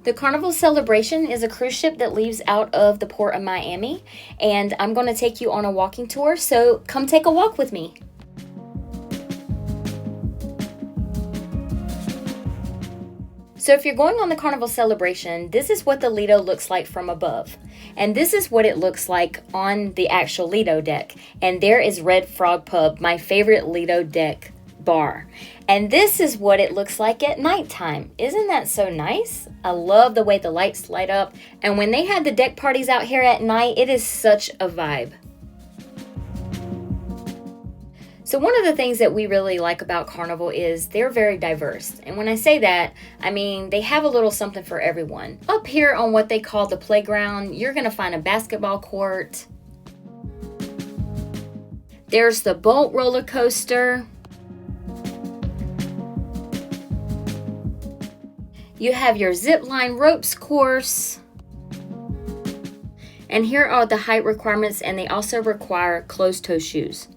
The Carnival Celebration is a cruise ship that leaves out of the port of Miami, and I'm going to take you on a walking tour, so come take a walk with me. So if you're going on the Carnival Celebration, this is what the Lido looks like from above. And this is what it looks like on the actual Lido deck. And there is Red Frog Pub, my favorite Lido deck bar. And this is what it looks like at nighttime. Isn't that so nice? I love the way the lights light up. And when they have the deck parties out here at night, it is such a vibe. So one of the things that we really like about Carnival is they're very diverse. And when I say that, I mean they have a little something for everyone. Up here on what they call the playground, you're going to find a basketball court. There's the boat roller coaster. You have your zip line ropes course. And here are the height requirements, and they also require closed-toe shoes.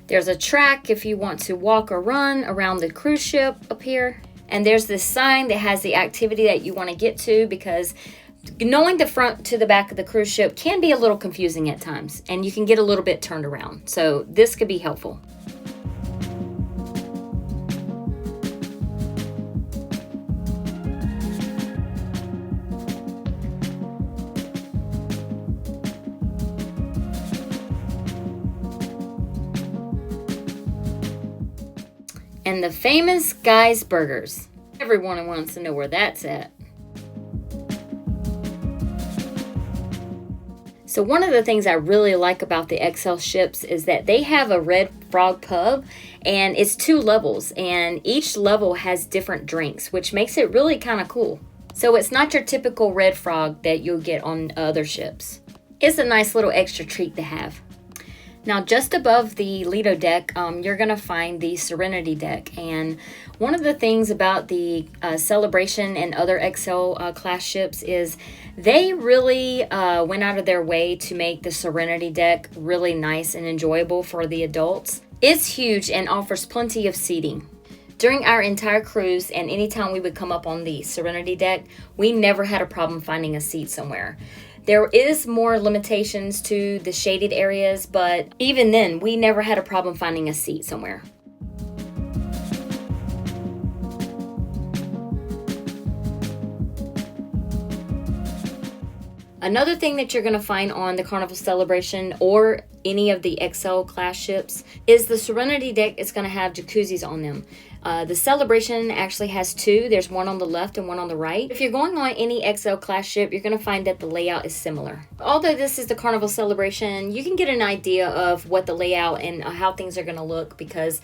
There's a track if you want to walk or run around the cruise ship up here. And there's this sign that has the activity that you want to get to, because knowing the front to the back of the cruise ship can be a little confusing at times, and you can get a little bit turned around. So this could be helpful. And the famous Guy's Burgers. Everyone wants to know where that's at. So one of the things I really like about the XL ships is that they have a Red Frog Pub, and it's 2 levels, and each level has different drinks, which makes it really kind of cool. So it's not your typical Red Frog that you'll get on other ships. It's a nice little extra treat to have. Now, just above the Lido deck, you're going to find the Serenity Deck. And one of the things about the Celebration and other XL class ships is they really went out of their way to make the Serenity Deck really nice and enjoyable for the adults. It's huge and offers plenty of seating. During our entire cruise, and anytime we would come up on the Serenity Deck, we never had a problem finding a seat somewhere. There is more limitations to the shaded areas, but even then, we never had a problem finding a seat somewhere. Another thing that you're going to find on the Carnival Celebration or any of the XL class ships is the Serenity Deck is going to have jacuzzis on them. The Celebration actually has 2. There's one on the left and one on the right. If you're going on any XL class ship, you're going to find that the layout is similar. Although this is the Carnival Celebration, you can get an idea of what the layout and how things are going to look, because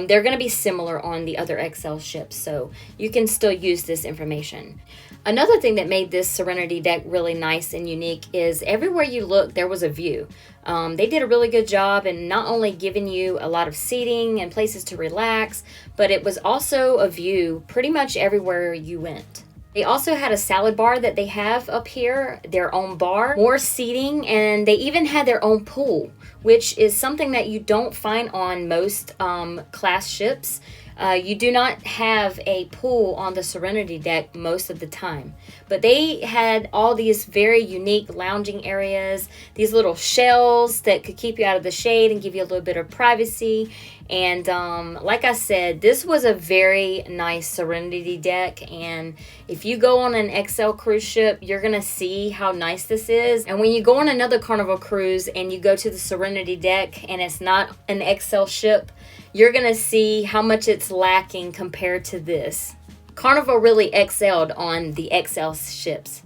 they're going to be similar on the other XL ships, so you can still use this information. Another thing that made this Serenity Deck really nice and unique is everywhere you look, there was a view. They did a really good job in not only giving you a lot of seating and places to relax, but it was also a view pretty much everywhere you went. They also had a salad bar that they have up here, their own bar, more seating, and they even had their own pool, which is something that you don't find on most class ships. You do not have a pool on the Serenity Deck most of the time. But they had all these very unique lounging areas, these little shells that could keep you out of the shade and give you a little bit of privacy. And like I said, this was a very nice Serenity Deck. And if you go on an XL cruise ship, you're going to see how nice this is. And when you go on another Carnival cruise and you go to the Serenity Deck and it's not an XL ship, you're going to see how much it's lacking compared to this. Carnival really excelled on the XL ships.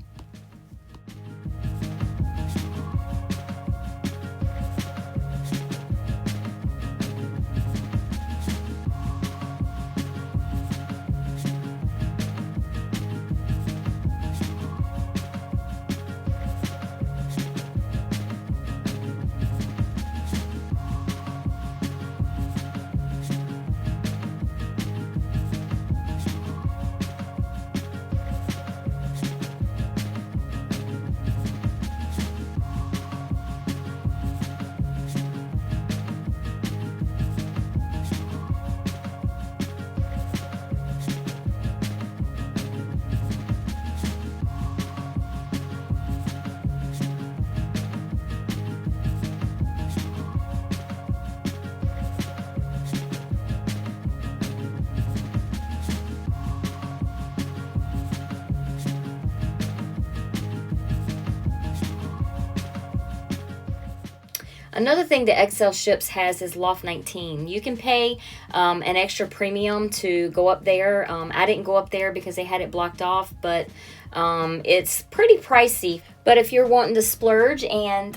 Another thing that XL Ships has is Loft 19. You can pay an extra premium to go up there. I didn't go up there because they had it blocked off, but it's pretty pricey. But if you're wanting to splurge and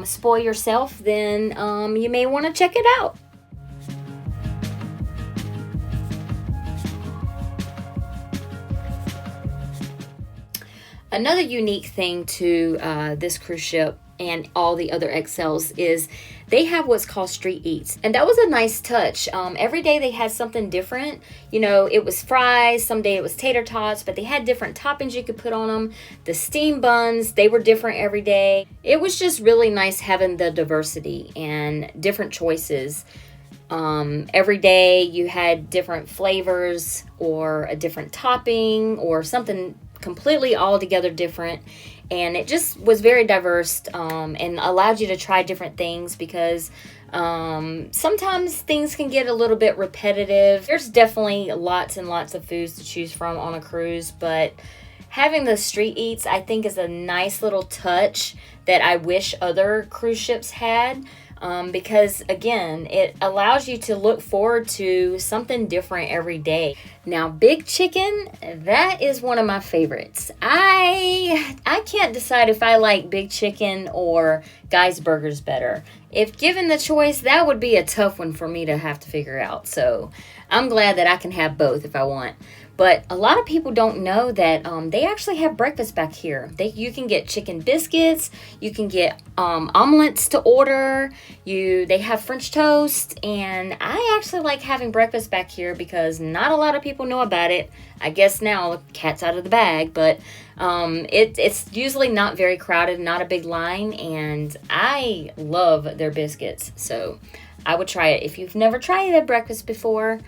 spoil yourself, then you may want to check it out. Another unique thing to this cruise ship and all the other XLs is they have what's called street eats. And that was a nice touch. Every day they had something different. You know, it was fries, someday it was tater tots, but they had different toppings you could put on them. The steam buns, they were different every day. It was just really nice having the diversity and different choices. Every day you had different flavors or a different topping or something completely altogether different, and it just was very diverse and allowed you to try different things because sometimes things can get a little bit repetitive. There's definitely lots and lots of foods to choose from on a cruise, but having the street eats I think is a nice little touch that I wish other cruise ships had. Because again, it allows you to look forward to something different every day. Now, Big Chicken, that is one of my favorites. I can't decide if I like Big Chicken or Guy's Burgers better. If given the choice, that would be a tough one for me to have to figure out. So I'm glad that I can have both if I want. But a lot of people don't know that they actually have breakfast back here. You can get chicken biscuits, you can get omelets to order, they have French toast, and I actually like having breakfast back here because not a lot of people know about it. I guess now the cat's out of the bag, but it's usually not very crowded, not a big line, and I love their biscuits. So I would try it if you've never tried their breakfast before.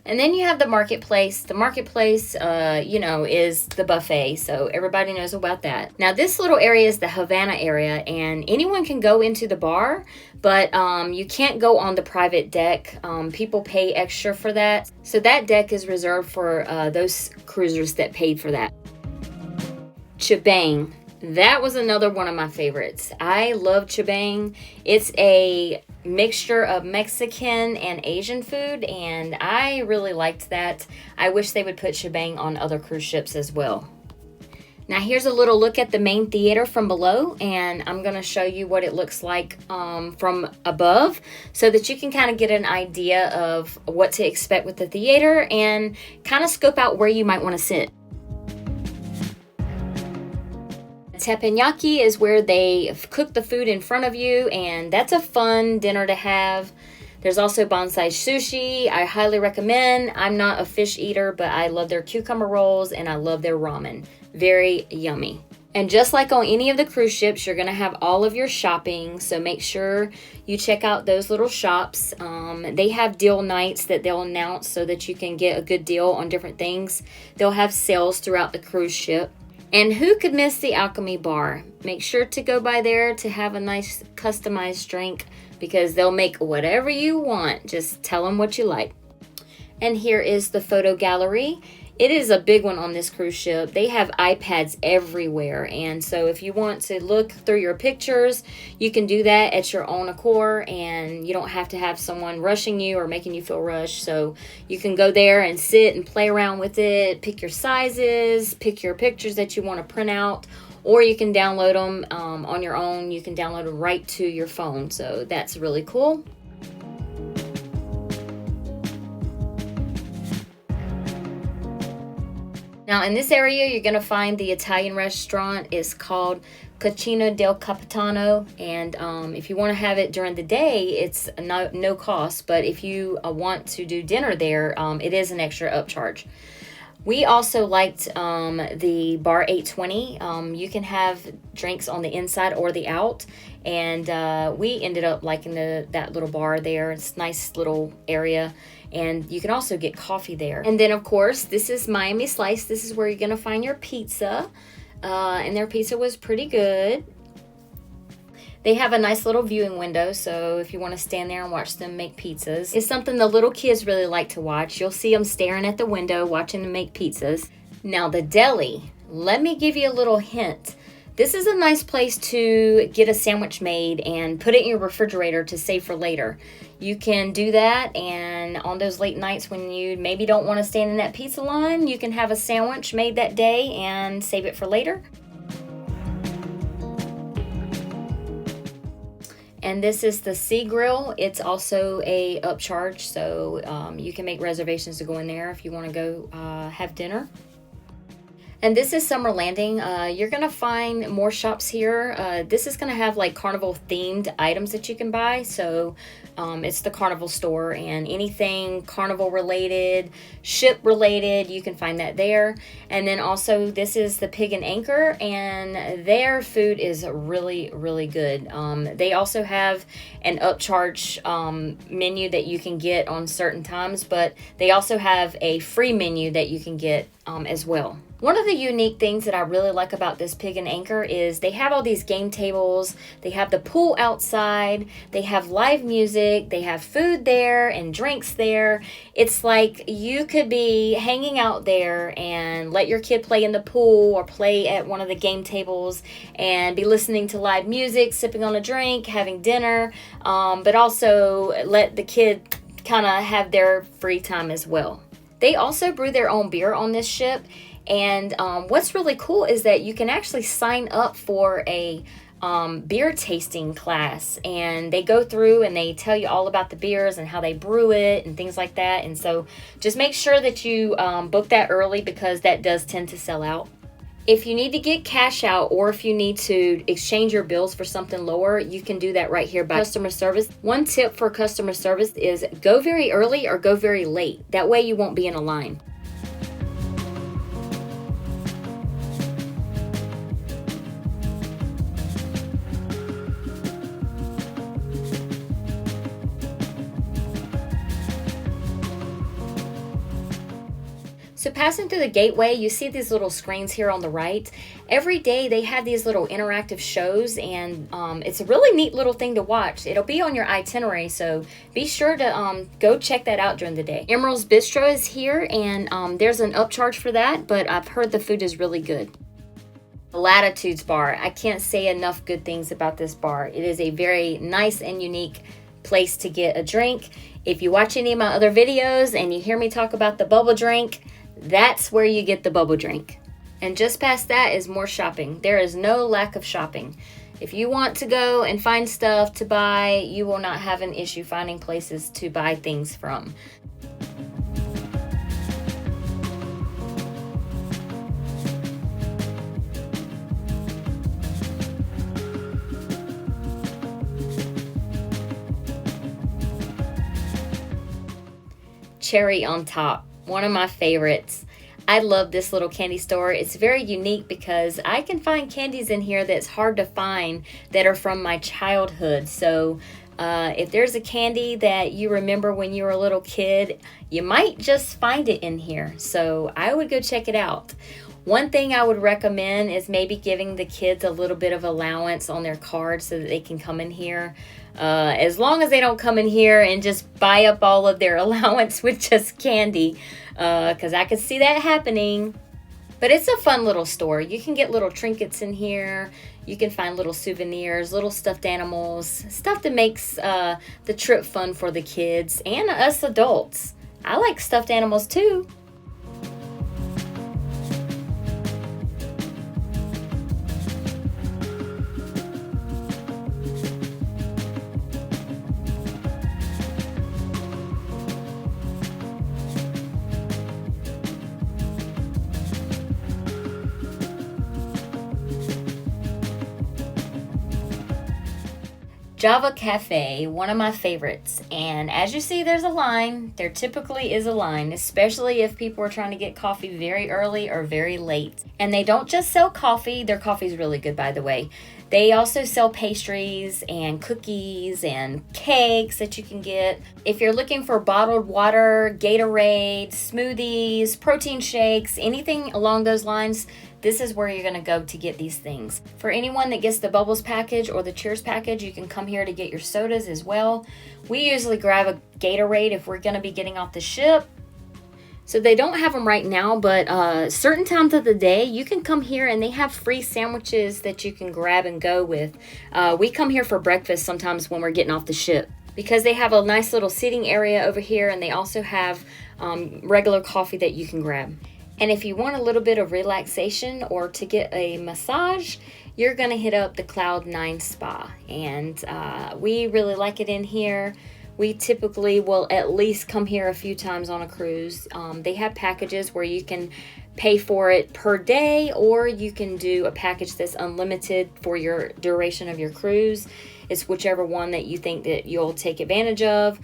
And then you have the marketplace. The marketplace, is the buffet. So everybody knows about that. Now, this little area is the Havana area, and anyone can go into the bar, but you can't go on the private deck. People pay extra for that. So that deck is reserved for those cruisers that paid for that. Chibang. That was another one of my favorites. I love chibang. It's a mixture of Mexican and Asian food, and I really liked that. I wish they would put chibang on other cruise ships as well. Now here's a little look at the main theater from below, and I'm going to show you what it looks like from above so that you can kind of get an idea of what to expect with the theater and kind of scope out where you might want to sit. Teppanyaki is where they cook the food in front of you, and that's a fun dinner to have. There's also bonsai sushi. I highly recommend. I'm not a fish eater, but I love their cucumber rolls and I love their ramen. Very yummy. And just like on any of the cruise ships, you're going to have all of your shopping, so make sure you check out those little shops. They have deal nights that they'll announce so that you can get a good deal on different things. They'll have sales throughout the cruise ship. And who could miss the Alchemy Bar? Make sure to go by there to have a nice customized drink because they'll make whatever you want. Just tell them what you like. And here is the photo gallery. It is a big one on this cruise ship. They have iPads everywhere. And so if you want to look through your pictures, you can do that at your own accord, and you don't have to have someone rushing you or making you feel rushed. So you can go there and sit and play around with it, pick your sizes, pick your pictures that you want to print out, or you can download them on your own. You can download them right to your phone. So that's really cool. Now in this area, you're going to find the Italian restaurant. It's called Cucina del Capitano, and if you want to have it during the day, it's no cost, but if you want to do dinner there, it is an extra upcharge. We also liked the Bar 820. You can have drinks on the inside or the out, and we ended up liking that little bar there. It's a nice little area, and you can also get coffee there. And then, of course, this is Miami Slice. This is where you're going to find your pizza, and their pizza was pretty good. They have a nice little viewing window, so if you want to stand there and watch them make pizzas, it's something the little kids really like to watch. You'll see them staring at the window watching them make pizzas. Now the deli, let me give you a little hint. This is a nice place to get a sandwich made and put it in your refrigerator to save for later. You can do that, and on those late nights when you maybe don't want to stand in that pizza line, you can have a sandwich made that day and save it for later. And this is the Sea Grill. It's also a upcharge, so you can make reservations to go in there if you want to go have dinner. And this is Summer Landing. You're gonna find more shops here. This is gonna have like Carnival themed items that you can buy. So it's the Carnival store, and anything Carnival related, ship related, you can find that there. And then also this is the Pig and Anchor, and their food is really, really good. They also have an upcharge menu that you can get on certain times, but they also have a free menu that you can get as well. One of the unique things that I really like about this Pig and Anchor is they have all these game tables, they have the pool outside, they have live music, they have food there and drinks there. It's like you could be hanging out there and let your kid play in the pool or play at one of the game tables and be listening to live music, sipping on a drink, having dinner, but also let the kid kind of have their free time as well. They also brew their own beer on this ship. And what's really cool is that you can actually sign up for a beer tasting class, and they go through and they tell you all about the beers and how they brew it and things like that. And so just make sure that you book that early, because that does tend to sell out. If you need to get cash out, or if you need to exchange your bills for something lower, you can do that right here by customer service. One tip for customer service is go very early or go very late. That way you won't be in a line. So passing through the gateway, you see these little screens here on the right. Every day they have these little interactive shows, and it's a really neat little thing to watch. It'll be on your itinerary, so be sure to go check that out during the day. Emerald's Bistro is here, and there's an upcharge for that, but I've heard the food is really good. Latitudes Bar. I can't say enough good things about this bar. It is a very nice and unique place to get a drink. If you watch any of my other videos and you hear me talk about the bubble drink, that's where you get the bubble drink. And just past that is more shopping. There is no lack of shopping. If you want to go and find stuff to buy, you will not have an issue finding places to buy things from. Cherry on Top, one of my favorites. I love this little candy store. It's very unique because I can find candies in here that's hard to find that are from my childhood. So if there's a candy that you remember when you were a little kid, you might just find it in here. So I would go check it out. One thing I would recommend is maybe giving the kids a little bit of allowance on their card so that they can come in here. As long as they don't come in here and just buy up all of their allowance with just candy, because I could see that happening. But it's a fun little store. You can get little trinkets in here. You can find little souvenirs, little stuffed animals, stuff that makes the trip fun for the kids and us adults. I like stuffed animals too. Java Cafe, one of my favorites. And as you see, there's a line. There typically is a line, especially if people are trying to get coffee very early or very late. And they don't just sell coffee. Their coffee's really good, by the way. They also sell pastries and cookies and cakes that you can get. If you're looking for bottled water, Gatorade, smoothies, protein shakes, anything along those lines, this is where you're gonna go to get these things. For anyone that gets the Bubbles package or the Cheers package, you can come here to get your sodas as well. We usually grab a Gatorade if we're gonna be getting off the ship. So they don't have them right now, but certain times of the day, you can come here and they have free sandwiches that you can grab and go with. We come here for breakfast sometimes when we're getting off the ship because they have a nice little seating area over here, and they also have regular coffee that you can grab. And if you want a little bit of relaxation or to get a massage, you're going to hit up the Cloud9 Spa. And we really like it in here. We typically will at least come here a few times on a cruise. They have packages where you can pay for it per day, or you can do a package that's unlimited for your duration of your cruise. It's whichever one that you think that you'll take advantage of.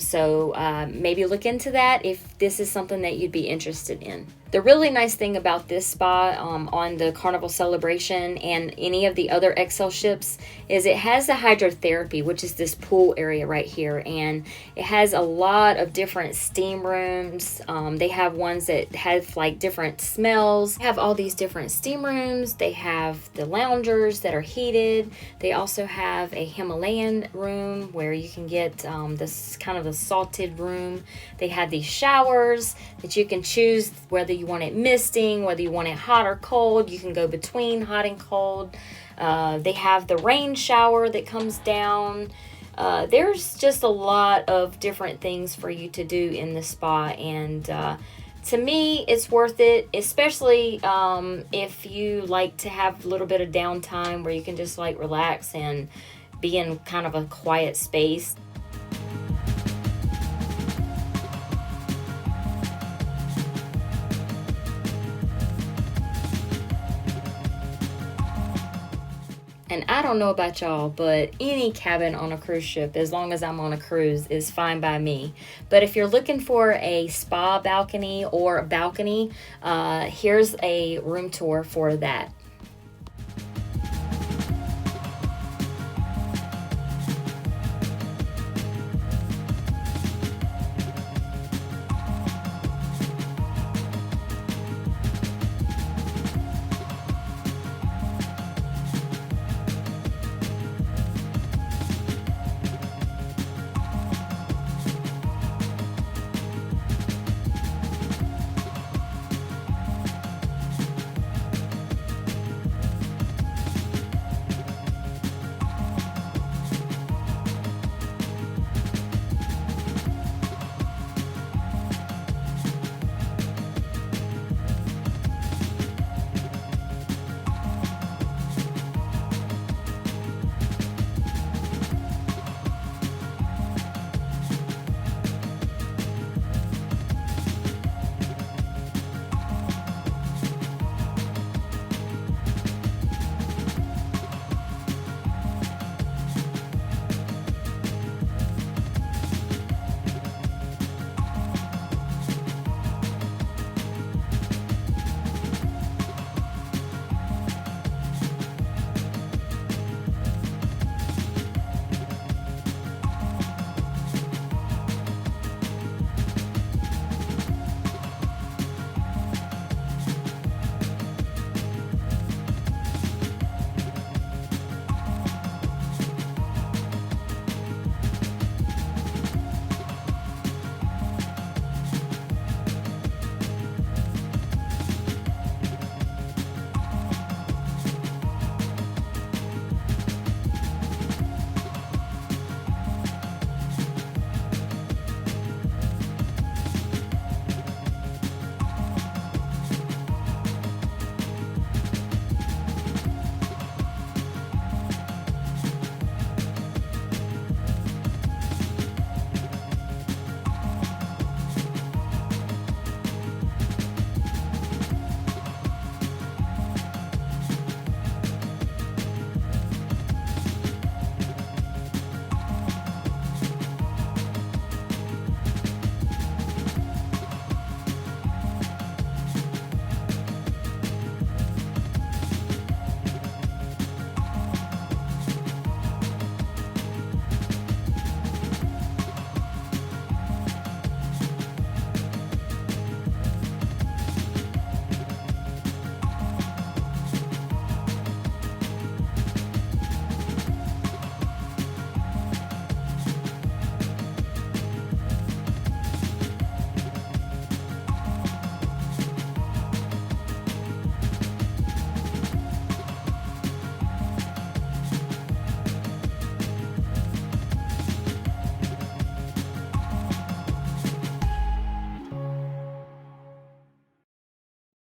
So maybe look into that if this is something that you'd be interested in. The really nice thing about this spa on the Carnival Celebration and any of the other XL ships is it has a hydrotherapy, which is this pool area right here. And it has a lot of different steam rooms. They have ones that have like different smells. They have all these different steam rooms. They have the loungers that are heated. They also have a Himalayan room where you can get this kind of a salted room. They have these showers that you can choose whether you want it misting, whether you want it hot or cold. You can go between hot and cold. They have the rain shower that comes down. There's just a lot of different things for you to do in the spa, and to me, it's worth it, especially if you like to have a little bit of downtime where you can just like relax and be in kind of a quiet space. And I don't know about y'all, but any cabin on a cruise ship, as long as I'm on a cruise, is fine by me. But if you're looking for a spa balcony or a balcony, here's a room tour for that.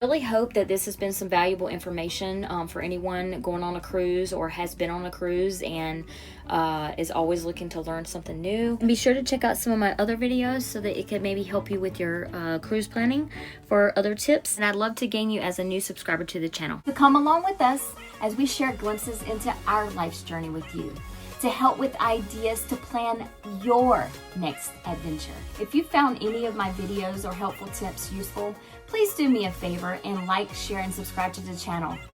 Really hope that this has been some valuable information for anyone going on a cruise or has been on a cruise and is always looking to learn something new. And be sure to check out some of my other videos so that it could maybe help you with your cruise planning for other tips. And I'd love to gain you as a new subscriber to the channel. So come along with us as we share glimpses into our life's journey with you, to help with ideas to plan your next adventure. If you found any of my videos or helpful tips useful, please do me a favor and like, share, and subscribe to the channel.